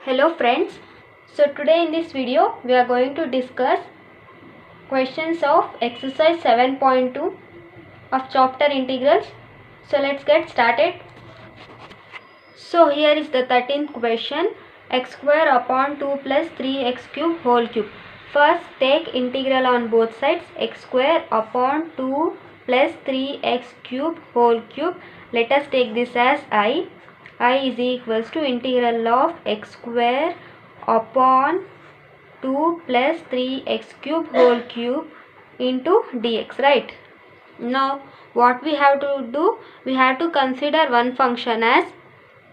Hello friends. So today in this video we are going to discuss questions of exercise 7.2 of chapter integrals. So let's get started. So here is the 13th question. X square upon 2 plus 3x cube whole cube. First take integral on both sides. X square upon 2 plus 3x cube whole cube. Let us take this as I. I is equals to integral of x square upon 2 plus 3x cube whole cube into dx, right? Now what we have to do, we have to consider one function as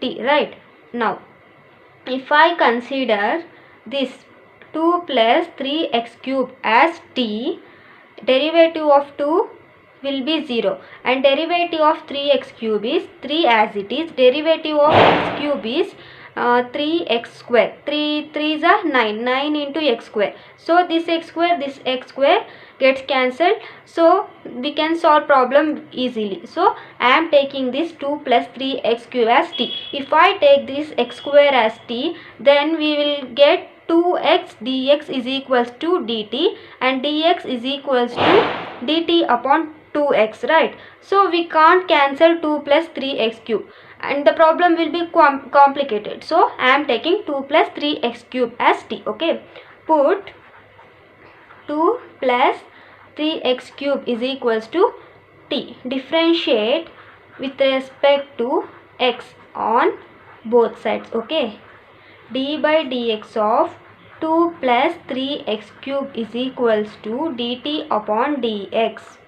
t, right? Now if I consider this 2 plus 3x cube as t, derivative of 2 will be 0 and derivative of 3x cube is 3 as it is. Derivative of x cube is 3x square. 3 3s are 9 into x square. So this x square gets cancelled. So we can solve problem easily. So I am taking this 2 plus 3x cube as t. If I take this x square as t, then we will get 2x dx is equals to dt and dx is equals to dt upon 2x, right? So we can't cancel 2 plus 3x cube and the problem will be complicated. So I am taking 2 plus 3x cube as t. Okay, put 2 plus 3x cube is equals to t. Differentiate with respect to x on both sides. Okay, d by dx of 2 plus 3x cube is equals to dt upon dx.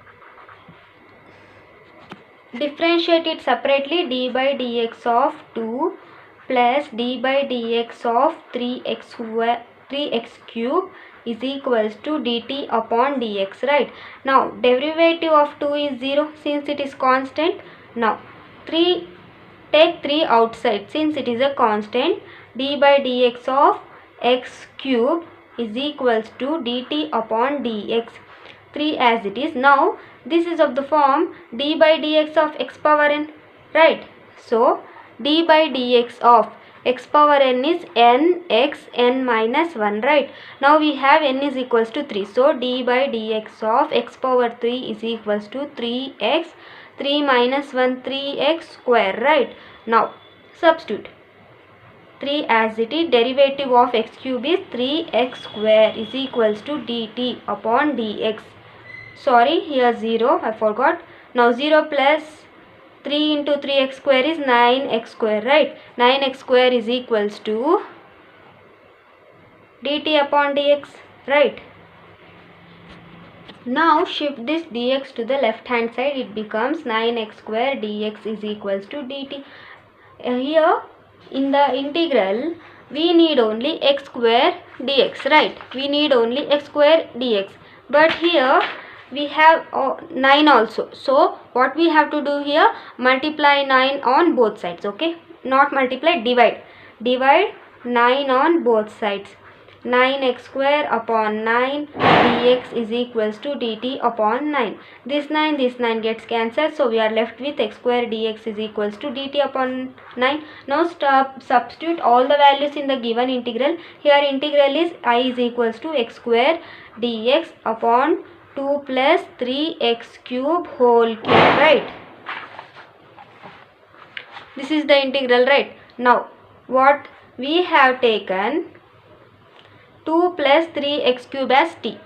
Differentiate it separately. D by dx of 2 plus d by dx of 3x cube is equals to dt upon dx, right? Now derivative of 2 is 0 since it is constant. Now take 3 outside since it is a constant. D by dx of x cube is equals to dt upon dx. 3 as it is. Now this is of the form d by dx of x power n, right? So d by dx of x power n is n x n minus 1, right? Now we have n is equals to 3. So d by dx of x power 3 is equals to 3x. 3 minus 1 3x square, right? Now substitute 3 as it is. Derivative of x cube is 3x square is equals to dt upon dx. Sorry, here 0, I forgot. Now 0 plus 3 into 3x square is 9x square, right? 9x square is equals to dt upon dx, right? Now shift this dx to the left hand side. It becomes 9x square dx is equals to dt. Here in the integral we need only x square dx, right? We need only x square dx. But here we have 9 also. So what we have to do here, multiply 9 on both sides. Okay, not multiply, divide 9 on both sides. 9x square upon 9 dx is equals to dt upon 9. This 9 gets cancelled, so we are left with x square dx is equals to dt upon 9. Now substitute all the values in the given integral. Here integral is I is equals to x square dx upon 2 plus 3x cube whole cube, right? This is the integral, right? Now what we have taken 2 plus 3x cube as t.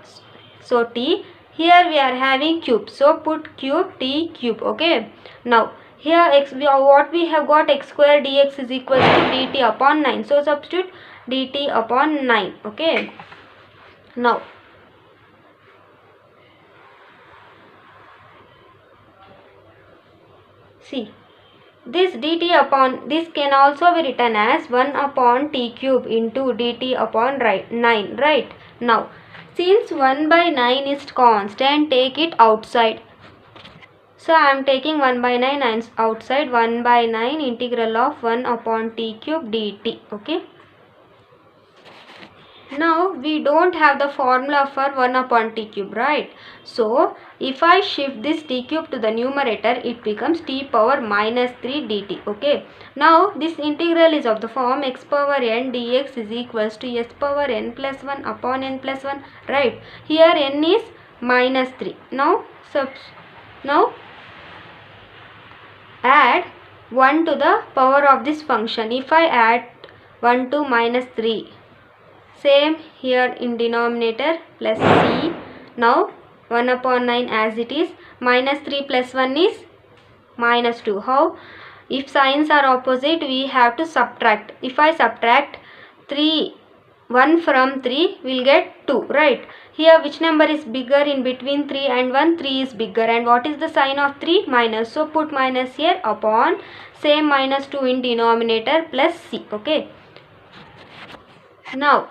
So t, here we are having cube. So put cube t cube. Okay. Now here what we have got x square dx is equals to dt upon 9. So substitute dt upon 9. Okay. Now see, this dt upon, this can also be written as 1 upon t cube into dt upon 9, right? Now since 1 by 9 is constant, take it outside. So I am taking 1 by 9 outside. 1 by 9 integral of 1 upon t cube dt. Okay. Now we don't have the formula for 1 upon t cube, right? So if I shift this t cube to the numerator, it becomes t power minus 3 dt. Okay. Now this integral is of the form x power n dx is equals to s power n plus 1 upon n plus 1, right? Here n is minus 3. Now add 1 to the power of this function. If I add 1 to minus 3, same here in denominator plus c. Now 1 upon 9 as it is. Minus 3 plus 1 is minus 2. How? If signs are opposite, we have to subtract. If I subtract 1 from 3, we'll get 2, right? Here which number is bigger in between 3 and 1? 3 is bigger. And what is the sign of 3? Minus. So put minus here upon same minus 2 in denominator plus c. Okay. Now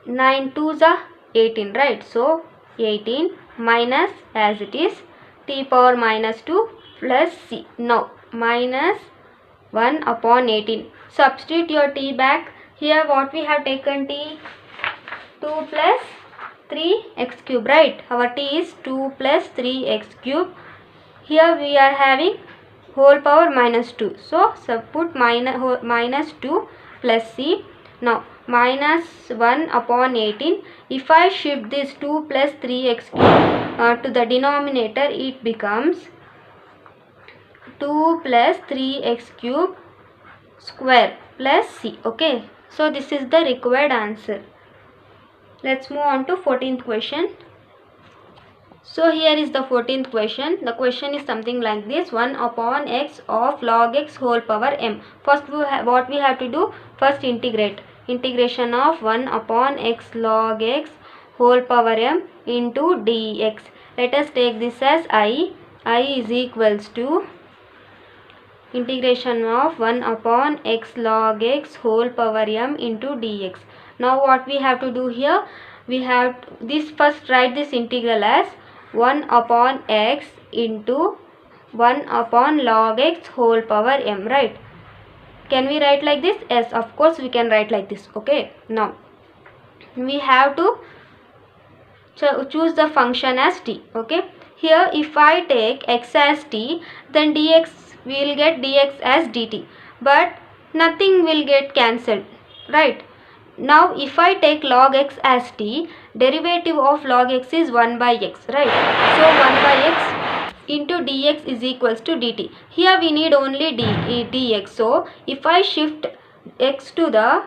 9 2s are 18, right? So 18 minus as it is t power minus 2 plus c. Now minus 1 upon 18. Substitute your t back. Here what we have taken t? 2 plus 3x cube, right? Our t is 2 plus 3x cube. Here we are having whole power minus 2. So put minus 2 plus c. Now minus 1 upon 18. If I shift this 2 plus 3x cube to the denominator, it becomes 2 plus 3x cube square plus c. Okay. So this is the required answer. Let's move on to 14th question. So here is the 14th question. The question is something like this: 1 upon x of log x whole power m. First what we have to do? First integrate. Integration of 1 upon x log x whole power m into dx. Let us take this as I. I is equals to integration of 1 upon x log x whole power m into dx. Now what we have to do here? We have this, first write this integral as 1 upon x into 1 upon log x whole power m, right? Can we write like this? Yes, of course we can write like this. Okay. Now we have to choose the function as t. Okay. Here if I take x as t, then dx we will get dx as dt, but nothing will get cancelled, right? Now if I take log x as t, derivative of log x is 1 by x, right? So 1 by x into dx is equals to dt. Here we need only dx. So if I shift x to the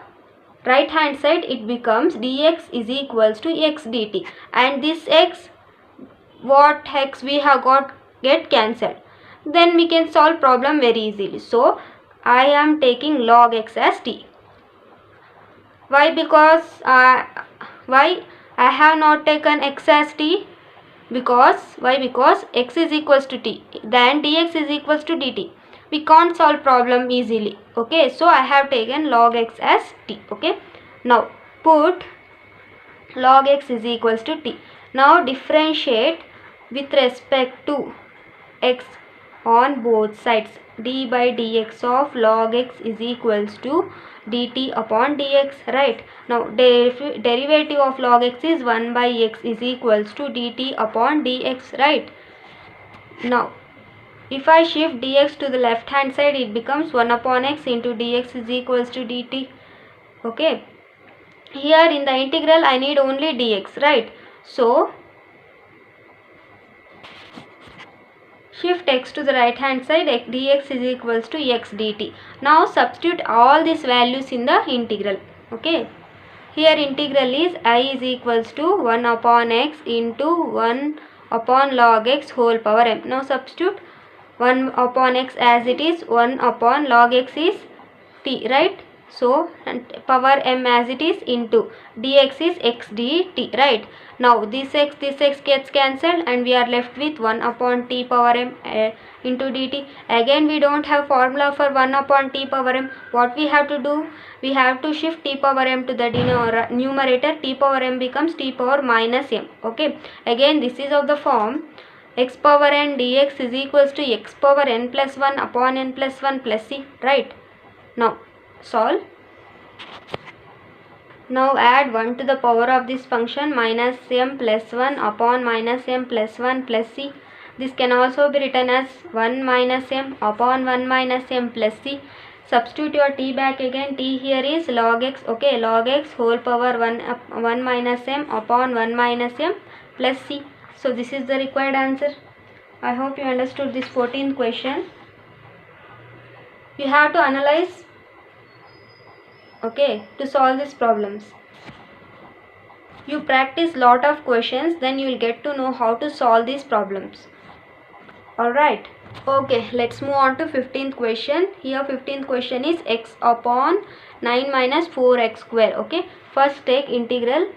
right hand side, it becomes dx is equals to x dt. And this x, what x we have got, get cancelled. Then we can solve problem very easily. So I am taking log x as t. Why? Because why I have not taken x as t? Because why? Because x is equals to t, then dx is equals to dt. We can't solve problem easily. Okay, so I have taken log x as t. Okay, now put log x is equals to t. Now differentiate with respect to x on both sides. D by dx of log x is equals to dt upon dx, right? Now derivative of log x is 1 by x is equals to dt upon dx, right? Now if I shift dx to the left hand side, it becomes 1 upon x into dx is equals to dt. Okay, here in the integral I need only dx, right? So shift x to the right hand side, dx is equals to x dt. Now substitute all these values in the integral. Okay, here integral is I is equals to 1 upon x into 1 upon log x whole power m. Now substitute 1 upon x as it is, 1 upon log x is t, right? So power m as it is into dx is x dt, right? Now this x gets cancelled and we are left with 1 upon t power m into dt. Again we don't have formula for 1 upon t power m. What we have to do? We have to shift t power m to the numerator. T power m becomes t power minus m. Okay, again this is of the form x power n dx is equals to x power n plus 1 upon n plus 1 plus c, right? Now solve. Now add 1 to the power of this function minus m plus 1 upon minus m plus 1 plus c. This can also be written as 1 minus m upon 1 minus m plus c. Substitute your t back again. T here is log x. Okay, log x whole power 1 minus m upon 1 minus m plus c. So this is the required answer. I hope you understood this 14th question. You have to analyze, okay, to solve these problems. You practice lot of questions, then you will get to know how to solve these problems. Alright. Okay, let's move on to 15th question. Here 15th question is x upon 9 minus 4x square. Okay, first take integral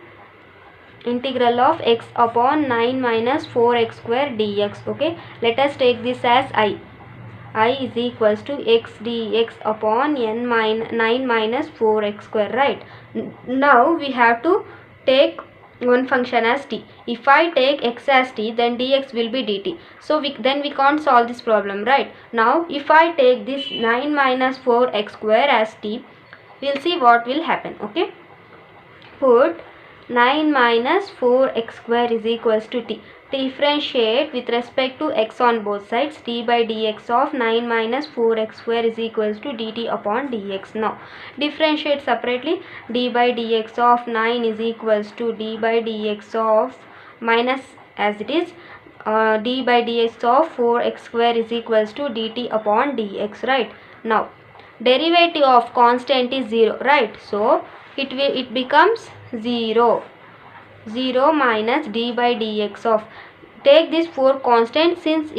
of x upon 9 minus 4x square dx. Okay, let us take this as I is equals to x dx upon 9 minus 4x square, right? Now we have to take one function as t. If I take x as t, then dx will be dt. So then we can't solve this problem, right? Now if I take this 9 minus 4x square as t, we'll see what will happen. Okay, put 9 minus 4x square is equals to t. Differentiate with respect to x on both sides. D by dx of 9 minus 4x square is equals to dt upon dx. Now differentiate separately. D by dx of 9 is equals to d by dx of minus, as it is, d by dx of 4x square is equals to dt upon dx, right? Now derivative of constant is 0, right? So it becomes 0 minus d by dx of, take this 4 constant since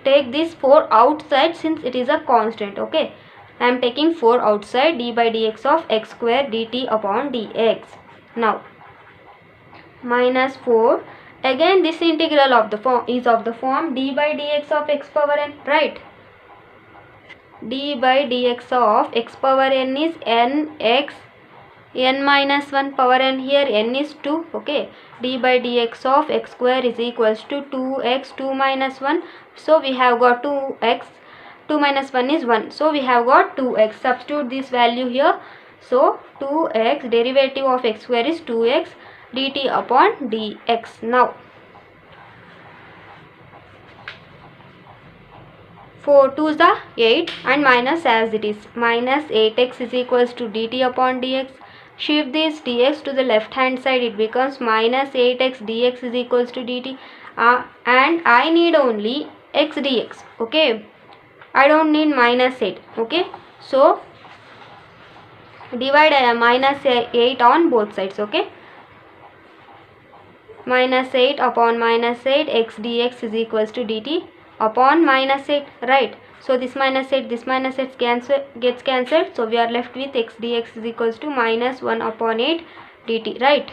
take this 4 outside since it is a constant. Okay, I am taking 4 outside. D by dx of x square dt upon dx. Now minus 4, again this integral of the form is of the form d by dx of x power n, right? D by dx of x power n is nx n minus 1 power n. Here n is 2. Okay, d by dx of x square is equals to 2x 2 minus 1. So we have got 2x, 2 minus 1 is 1. So we have got 2x. Substitute this value here. So 2x, derivative of x square is 2x dt upon dx. Now 4 2 is the 8 and minus as it is. Minus 8x is equals to dt upon dx. Shift this dx to the left hand side, it becomes minus 8x dx is equals to dt, and I need only x dx. Okay, I don't need minus 8. Okay, so divide minus 8 on both sides. Okay, minus 8 upon minus 8 x dx is equals to dt upon minus 8, right? So this minus 8 gets cancelled. So we are left with x dx is equals to minus 1 upon 8 dt, right?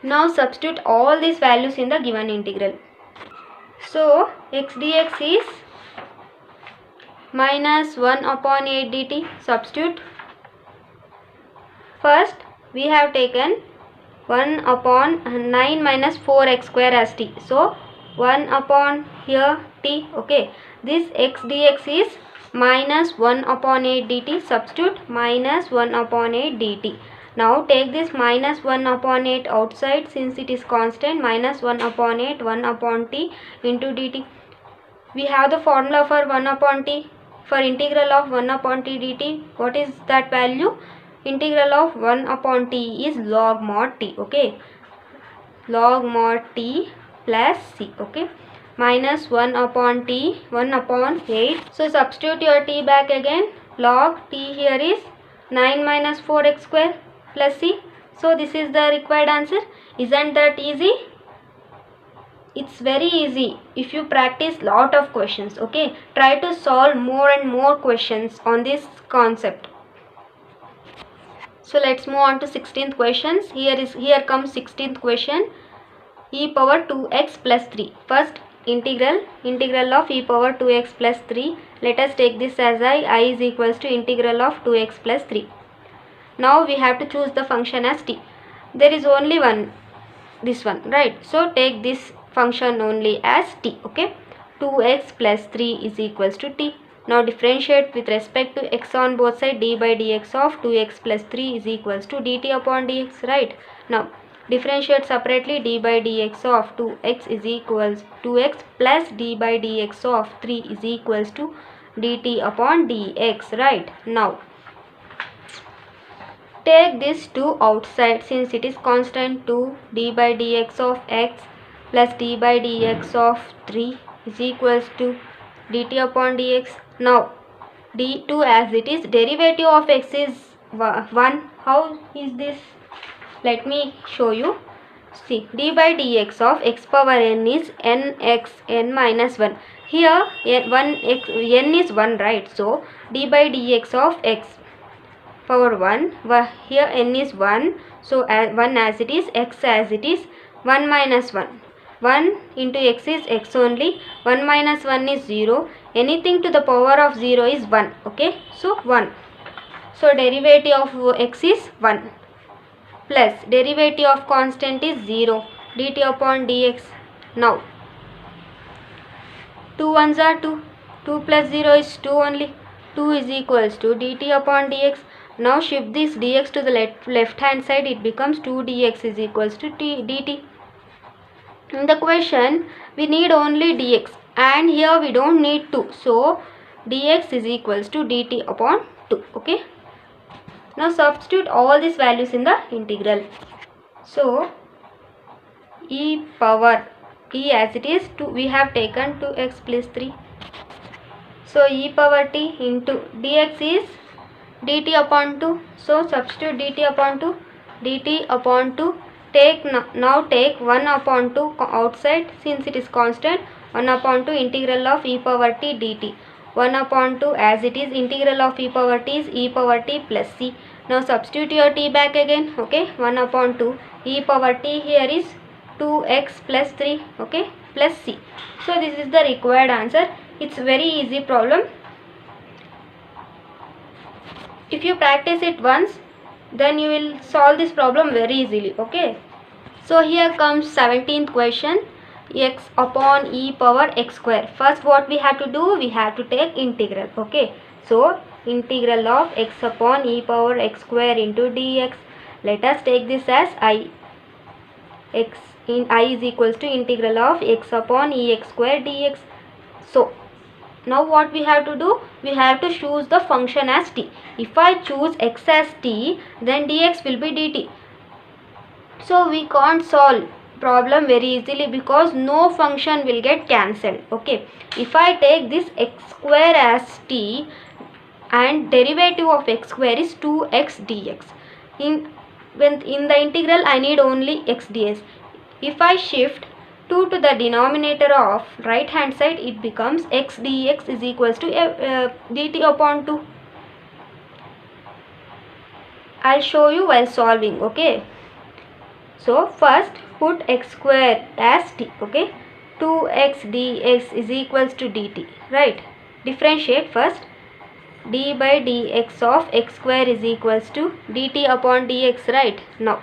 Now substitute all these values in the given integral. So x dx is minus 1 upon 8 dt. Substitute. First we have taken 1 upon 9 minus 4x square as t. So 1 upon here t. Okay, this x dx is minus 1 upon 8 dt. Substitute minus 1 upon 8 dt. Now take this minus 1 upon 8 outside since it is constant. Minus 1 upon 8 1 upon t into dt. We have the formula for 1 upon t. For integral of 1 upon t dt, what is that value? Integral of 1 upon t is log mod t. Okay, log mod t plus c. Okay, minus 1 upon t, 1 upon 8. So substitute your t back again. Log t here is 9 minus 4x square plus c. So this is the required answer. Isn't that easy? It's very easy if you practice lot of questions. Okay, try to solve more and more questions on this concept. So let's move on to 16th questions. Here comes 16th question. E power 2x plus 3. First integral of e power 2x plus 3. Let us take this as I is equals to integral of 2x plus 3. Now we have to choose the function as t. There is only one, this one, right? So take this function only as t. Okay, 2x plus 3 is equals to t. Now differentiate with respect to x on both sides. D by dx of 2x plus 3 is equals to dt upon dx, right? Now differentiate separately. D by dx of 2x is equals 2x plus d by dx of 3 is equals to dt upon dx, right? Now take this 2 outside since it is constant. 2 d by dx of x plus d by dx of 3 is equals to dt upon dx. Now d2 as it is, derivative of x is 1. How is this? Let me show you. See, d by dx of x power n is nx n minus 1. Here n is 1, right? So d by dx of x power 1, here n is 1, so 1 as it is, x as it is, 1 minus 1. 1 into x is x only, 1 minus 1 is 0, anything to the power of 0 is 1, okay? So 1. So derivative of x is 1 plus derivative of constant is 0, dt upon dx. Now 2 ones are 2, 2 plus 0 is 2 only, 2 is equals to dt upon dx. Now shift this dx to the left hand side, it becomes 2 dx is equals to dt. In the question we need only dx and here we don't need 2, so dx is equals to dt upon 2, okay? Now substitute all these values in the integral. So e power e as it is 2, we have taken 2x plus 3. So e power t into dx is dt upon 2. So substitute dt upon 2, dt upon 2. Now take 1 upon 2 outside since it is constant. 1 upon 2 integral of e power t dt. 1 upon 2 as it is, integral of e power t is e power t plus c. Now substitute your t back again, okay? 1 upon 2 e power t here is 2x plus 3, okay, plus c. So this is the required answer. It's very easy problem. If you practice it once, then you will solve this problem very easily, okay? So here comes 17th question, x upon e power x square. First what we have to do, we have to take integral, okay? So integral of x upon e power x square into dx. Let us take this as I. X in I is equals to integral of x upon ex square dx. So now what we have to do, we have to choose the function as t. If I choose x as t, then dx will be dt. So we can't solve problem very easily because no function will get cancelled, okay? If I take this x square as t and derivative of x square is 2x dx. In the integral I need only x ds. If I shift 2 to the denominator of right hand side, it becomes x dx is equals to dt upon 2. I'll show you while solving, okay? So first put x square as t, okay? 2x dx is equals to dt, right? Differentiate first. D by dx of x square is equals to dt upon dx, right? Now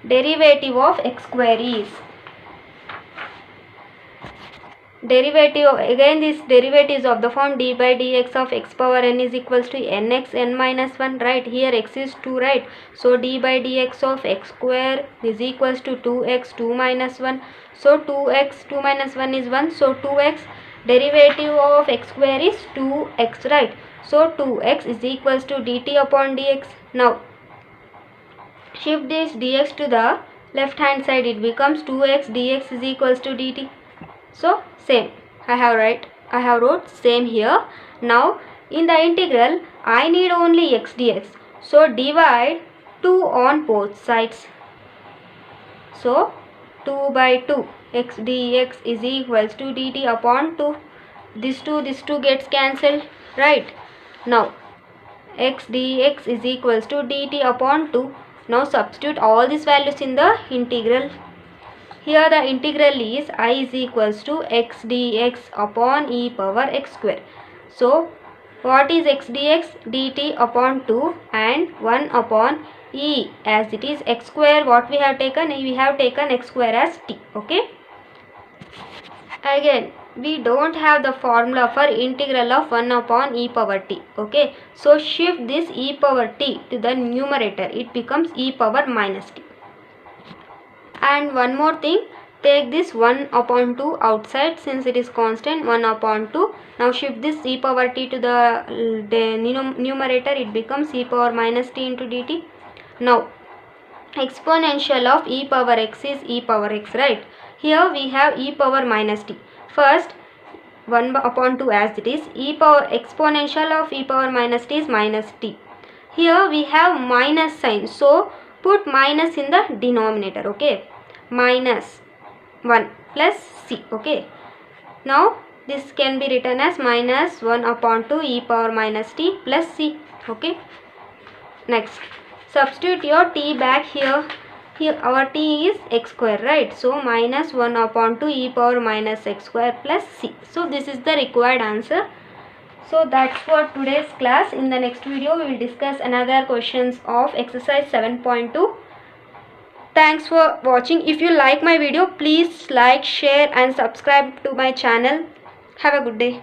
derivative of x square is again this derivative is of the form d by dx of x power n is equals to nx n minus 1, right? Here x is 2, right? So d by dx of x square is equals to 2x 2 minus 1. So 2x 2 minus 1 is 1. So 2x, derivative of x square is 2x, right? So 2x is equals to dt upon dx. Now shift this dx to the left hand side, it becomes 2x dx is equals to dt. So same, I have wrote same here. Now in the integral I need only x dx. So divide 2 on both sides. So 2 by 2 x dx is equals to dt upon 2. This 2 gets cancelled, right? Now x dx is equals to dt upon 2. Now substitute all these values in the integral. Here the integral is I is equals to x dx upon e power x square. So what is x dx? dt upon 2 and 1 upon e as it is x square. What we have taken? We have taken x square as t, okay? Again we don't have the formula for integral of 1 upon e power t. Okay, so shift this e power t to the numerator, it becomes e power minus t. And one more thing, take this 1 upon 2 outside, since it is constant, 1 upon 2. Now shift this e power t to the numerator, it becomes e power minus t into dt. Now exponential of e power x is e power x, right? Here we have e power minus t. First 1 upon 2 as it is, e power exponential of e power minus t is minus t. Here we have minus sign, so put minus in the denominator. Okay, minus 1 plus c. Okay, now this can be written as minus 1 upon 2 e power minus t plus c. Okay, next substitute your t back here. Here our t is x square, right? So minus 1 upon 2 e power minus x square plus c. So this is the required answer. So that's for today's class. In the next video we will discuss another questions of exercise 7.2. Thanks for watching. If you like my video, please like, share and subscribe to my channel. Have a good day.